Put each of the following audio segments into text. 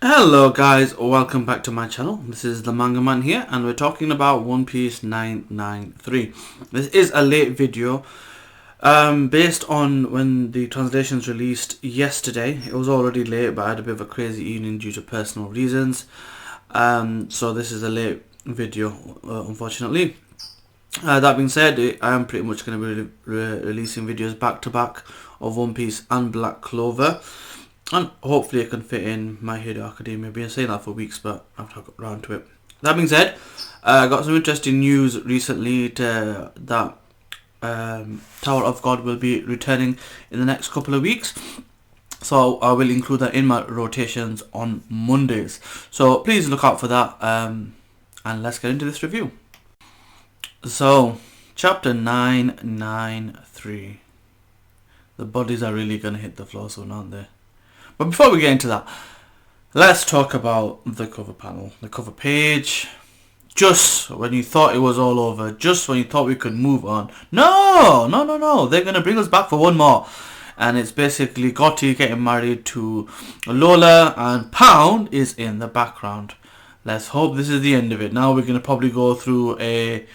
Hello guys, welcome back to my channel. This is the Manga Man here and we're talking about One Piece 993. This is a late video based on when the translations released yesterday. It was already late, but I had a bit of a crazy evening due to personal reasons. So this is a late video, unfortunately. That being said, I am pretty much going to be releasing videos back to back of One Piece and Black Clover. And hopefully I can fit in My Hero Academia. I've been saying that for weeks, but I've not got around to it. That being said, I got some interesting news recently that Tower of God will be returning in the next couple of weeks. So I will include that in my rotations on Mondays. So please look out for that. And let's get into this review. So, chapter 993. The bodies are really going to hit the floor soon, aren't they? But before we get into that, let's talk about the cover panel, the cover page. Just when you thought it was all over, just when you thought we could move on. No, they're going to bring us back for one more. And it's basically Gotti getting married to Lola and Pound is in the background. Let's hope this is the end of it. Now we're going to probably go through a,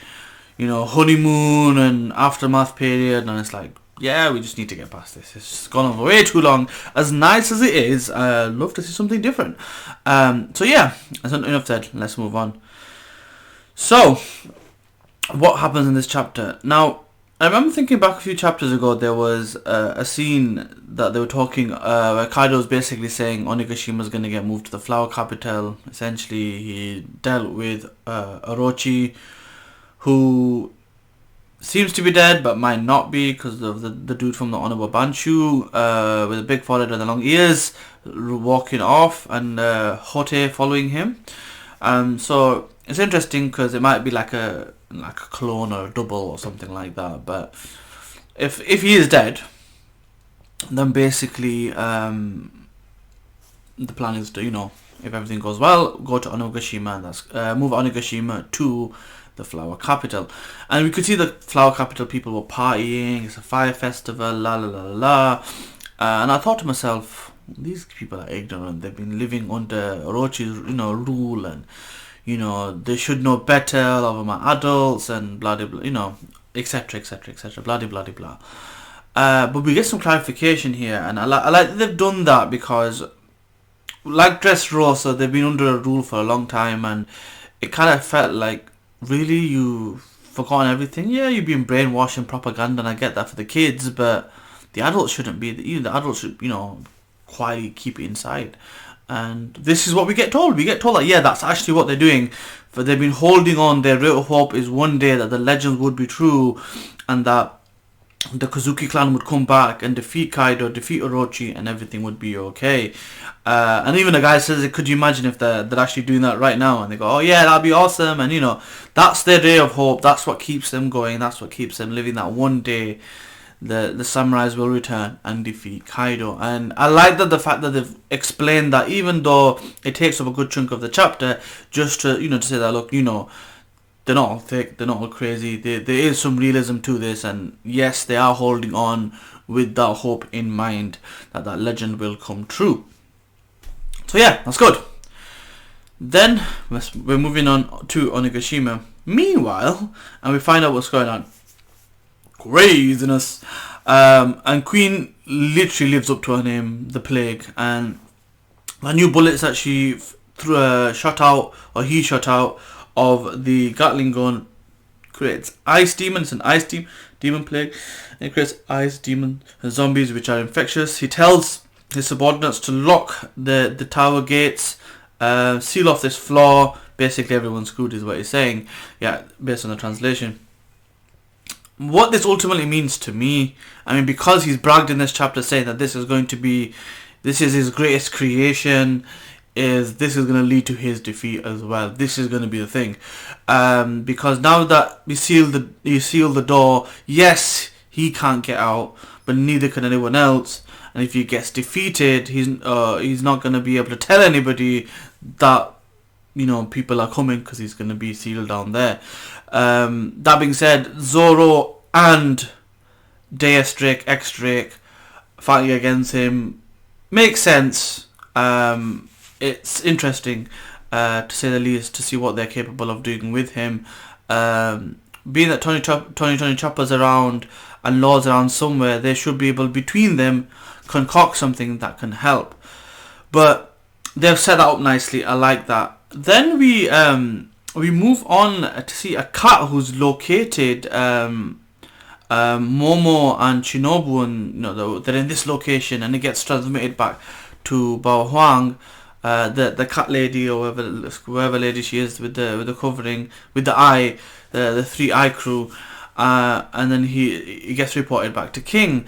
honeymoon and aftermath period, and it's like, yeah, we just need to get past this. It's gone on for way too long. As nice as it is, I'd love to see something different. So yeah, that's enough said. Let's move on. So, what happens in this chapter? Now, I remember thinking back a few chapters ago, there was a scene that they were talking, where Kaido was basically saying Onigashima is going to get moved to the flower capital. Essentially, he dealt with Orochi, who seems to be dead, but might not be because of the dude from the Honorable Banshu with a big forehead and the long ears walking off, and Hote following him. So it's interesting because it might be like a clone or a double or something like that. But if he is dead, then basically the plan is to if everything goes well, go to Onigashima and that's move Onigashima to the flower capital. And we could see the flower capital people were partying. It's a fire festival, la la la la la. And I thought to myself, these people are ignorant. They've been living under Orochi's rule, and they should know better. A lot of them are adults and blah blah blah, etc etc etc blah blah blah blah. But we get some clarification here, and I like that they've done that, because like Dressrosa, they've been under a rule for a long time, and it kind of felt like, really, you've forgotten everything? Yeah, you've been brainwashed and propaganda, and I get that for the kids, but the adults shouldn't be. The adults should, quietly keep it inside. And this is what we get told. We get told that, yeah, that's actually what they're doing. But they've been holding on. Their real hope is one day that the legends would be true, and that the Kozuki clan would come back and defeat Kaido, defeat Orochi, and everything would be okay. And even the guy says, could you imagine if they're actually doing that right now? And they go, oh yeah, that'd be awesome. And that's their day of hope. That's what keeps them going. That's what keeps them living, that one day the samurais will return and defeat Kaido. And I like that the fact that they've explained that, even though it takes up a good chunk of the chapter, just to to say that, look, they're not all thick, they're not all crazy. There is some realism to this, and yes, they are holding on with that hope in mind that legend will come true. So yeah, that's good. Then we're moving on to Onigashima. Meanwhile, and we find out what's going on. Craziness. And Queen literally lives up to her name, the Plague, and the new bullets that she shot out, or he shot out, of the Gatling gun creates ice demon. It's an ice demon plague. And it creates ice demon and zombies which are infectious. He tells his subordinates to lock the tower gates, seal off this floor. Basically everyone's screwed is what he's saying. Yeah, based on the translation. What this ultimately means to me, because he's bragged in this chapter saying that this is his greatest creation, this is going to lead to his defeat as well. This is going to be the thing, because now that you seal the door, yes, he can't get out, but neither can anyone else. And if he gets defeated, he's not going to be able to tell anybody that people are coming, because he's going to be sealed down there. That being said, Zoro and Deus Drake, X Drake fighting against him makes sense. it's interesting, to say the least, to see what they're capable of doing with him. Being that Tony Chopper's around and Law's around somewhere, they should be able, between them, concoct something that can help. But they've set that up nicely. I like that. Then we move on to see a cat who's located Momo and Shinobu, and they're in this location, and it gets transmitted back to Bao Huang, the cat lady, or whoever lady she is, with the covering, with the eye, the 3 eye crew, and then he gets reported back to King.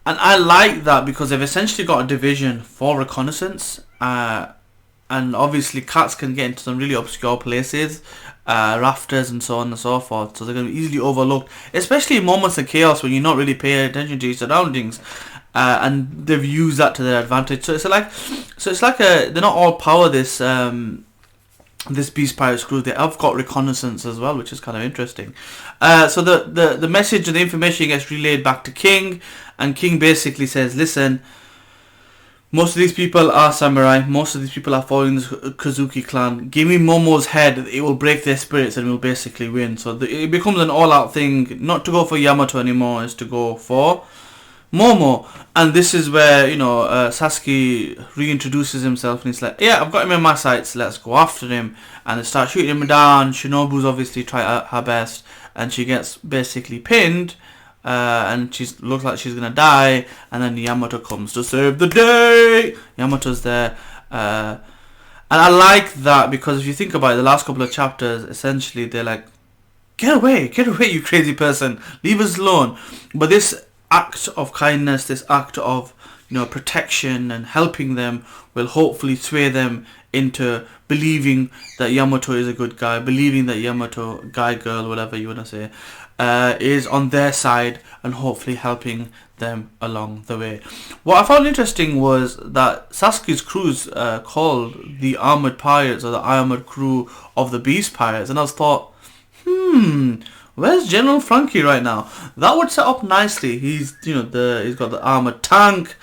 And I like that because they've essentially got a division for reconnaissance, and obviously cats can get into some really obscure places, rafters and so on and so forth, so they're going to be easily overlooked, especially in moments of chaos when you're not really paying attention to your surroundings, and they've used that to their advantage. So it's like they're not all power, this Beast Pirates crew. They have got reconnaissance as well, which is kind of interesting. So the message and the information gets relayed back to King, and King basically says, listen, most of these people are samurai, most of these people are following the Kazuki clan. Give me Momo's head, it will break their spirits and we'll basically win. So it becomes an all-out thing, not to go for Yamato anymore, it's to go for Momo. And this is where, Sasaki reintroduces himself, and he's like, yeah, I've got him in my sights, let's go after him. And they start shooting him down. Shinobu's obviously tried her best, and she gets basically pinned, and she looks like she's gonna die, and then Yamato comes to save the day. Yamato's there, and I like that, because if you think about it, the last couple of chapters, essentially they're like, get away, you crazy person, leave us alone. But this act of kindness, this act of protection and helping them, will hopefully sway them into believing that Yamato is a good guy, believing that Yamato, guy, girl, whatever you want to say, is on their side, and hopefully helping them along the way. What I found interesting was that Sasuke's crew's called the Armoured Pirates, or the Armoured Crew of the Beast Pirates, and I was thought, where's General Frankie right now? That would set up nicely. He's he's got the armored tank,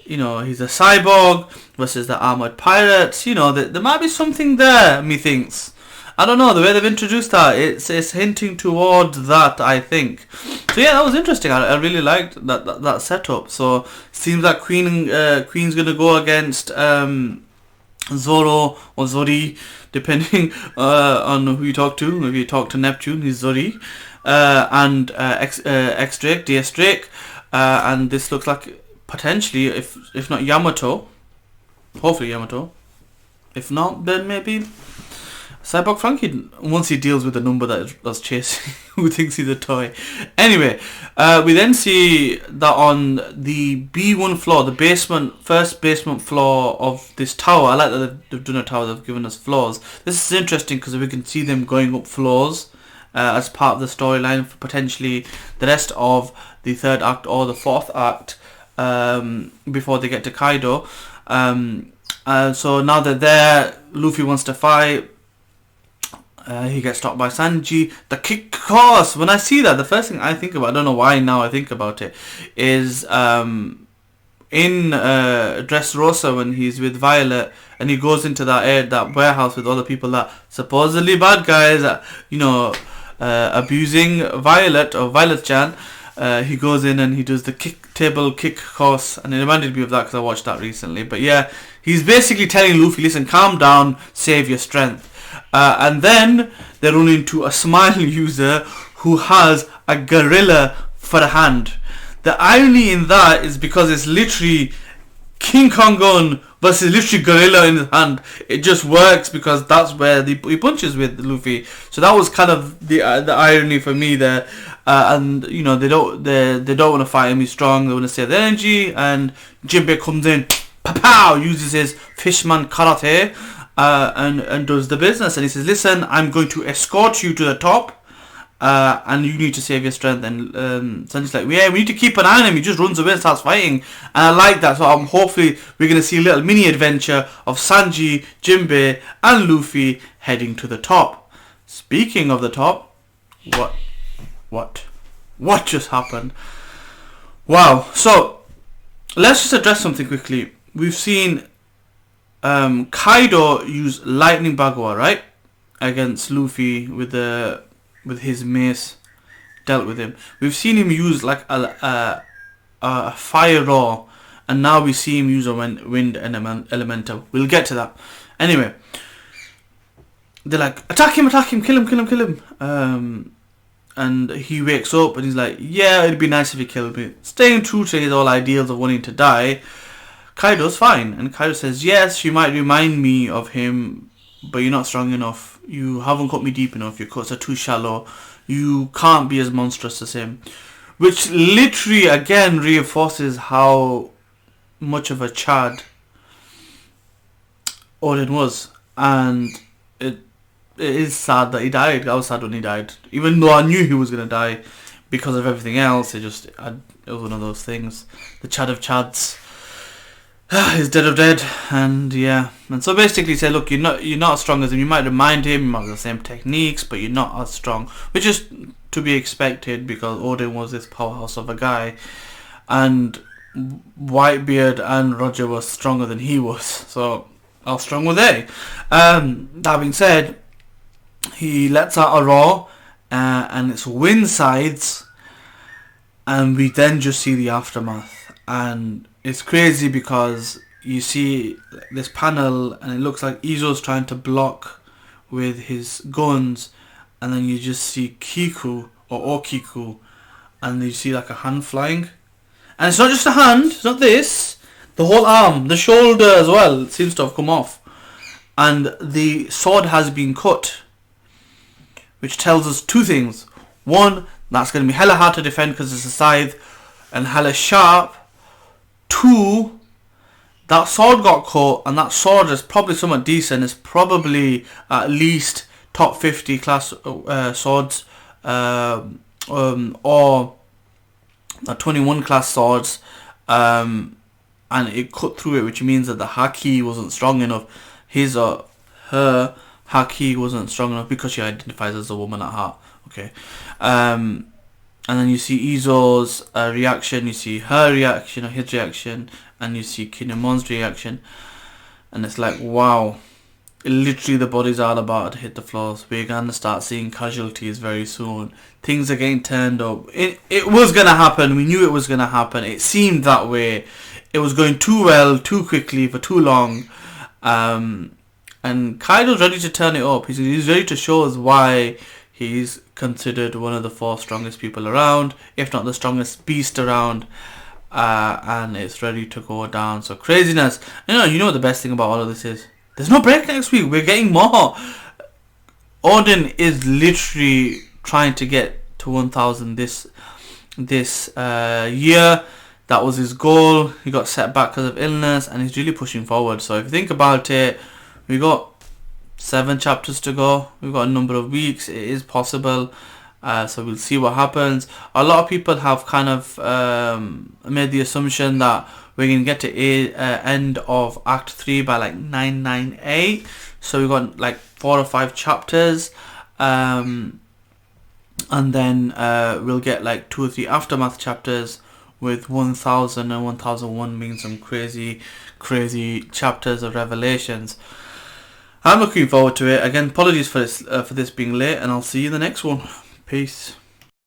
he's a cyborg versus the armored pirates. There might be something there, methinks. I don't know, the way they've introduced that, it's hinting towards that, I think. So yeah, that was interesting. I really liked that setup. So seems like Queen's gonna go against Zoro or Zori, depending on who you talk to. If you talk to Neptune, he's Zori, and X-Drake, DS Drake, and this looks like potentially, if not Yamato, hopefully Yamato. If not, then maybe Cyborg Frankie, once he deals with the number that's chasing, who thinks he's a toy. Anyway, we then see that on the B1 floor, the first basement floor of this tower. I like that they've done a tower, they've given us floors. This is interesting because we can see them going up floors as part of the storyline for potentially the rest of the 3rd act or the 4th act, before they get to Kaido. So now that they're, Luffy wants to fight. He gets stopped by Sanji. The kick course. When I see that, the first thing I think about, I don't know why now I think about it, is in Dressrosa, when he's with Violet and he goes into that warehouse with all the people that supposedly bad guys, abusing Violet or Violet-chan. He goes in and he does the table kick course, and it reminded me of that because I watched that recently. But yeah, he's basically telling Luffy, listen, calm down, save your strength. And then they run into a smile user who has a gorilla for a hand. The irony in that is because it's literally King Kong gun versus literally gorilla in his hand. It just works because that's where he punches with Luffy. So that was kind of the irony for me there. And they don't want to fight him. He's strong. They want to save the energy. And Jinbei comes in, pow, uses his fishman karate. And does the business, and he says, listen, I'm going to escort you to the top, and you need to save your strength. And Sanji's like, yeah, we need to keep an eye on him, he just runs away and starts fighting. And I like that. So hopefully we're going to see a little mini adventure of Sanji, Jinbei and Luffy heading to the top. Speaking of the top, what just happened? Wow. So let's just address something quickly. We've seen Kaido used lightning Bagua, right, against Luffy with his mace, dealt with him. We've seen him use like a fire raw, and now we see him use a wind elemental. We'll get to that. Anyway, they're like, attack him, kill him. And he wakes up and he's like, yeah, it'd be nice if he killed me. Staying true to his all ideals of wanting to die, Kaido's fine. And Kaido says, yes, you might remind me of him, but you're not strong enough. You haven't cut me deep enough. Your cuts are too shallow. You can't be as monstrous as him. Which literally, again, reinforces how much of a Chad Odin was. And it is sad that he died. I was sad when he died. Even though I knew he was going to die because of everything else. It was one of those things. The Chad of Chads is dead of dead. And yeah. And so basically he said, look, you're not as strong as him. You might remind him, you might have the same techniques, but you're not as strong. Which is to be expected because Odin was this powerhouse of a guy. And Whitebeard and Roger were stronger than he was. So how strong were they? That being said, he lets out a roar, and it's wind sides, and we then just see the aftermath. And it's crazy because you see this panel and it looks like Izo's trying to block with his guns, and then you just see Kiku or Okiku, and you see like a hand flying. And it's not just a hand, it's not this, the whole arm, the shoulder as well seems to have come off, and the sword has been cut, which tells us two things. One, that's going to be hella hard to defend because it's a scythe and hella sharp. Two, that sword got cut, and that sword is probably somewhat decent. It's probably at least top 50 class swords, or 21 class swords, and it cut through it, which means that the haki wasn't strong enough. His or her haki wasn't strong enough because she identifies as a woman at heart. Okay, and then you see Izo's reaction, you see her reaction or his reaction, and you see Kinemon's reaction, and it's like, wow, literally the bodies are about to hit the floors. We're gonna start seeing casualties very soon. Things are getting turned up. It was gonna happen. We knew it was gonna happen. It seemed that way. It was going too well, too quickly, for too long. And Kaido's ready to turn it up. He's ready to show us why he's considered one of the 4 strongest people around, if not the strongest beast around. And it's ready to go down. So craziness. You know what the best thing about all of this is? There's no break next week. We're getting more. Odin is literally trying to get to 1,000 this year. That was his goal. He got set back because of illness, and he's really pushing forward. So if you think about it, we got 7 chapters to go. We've got a number of weeks. It is possible. So we'll see what happens. A lot of people have kind of made the assumption that we're going to get to end of Act 3 by like 998. So we've got like 4 or 5 chapters. And then we'll get like 2 or 3 aftermath chapters with 1000 and 1001 being some crazy chapters of revelations. I'm looking forward to it. Again, apologies for this being late, and I'll see you in the next one. Peace.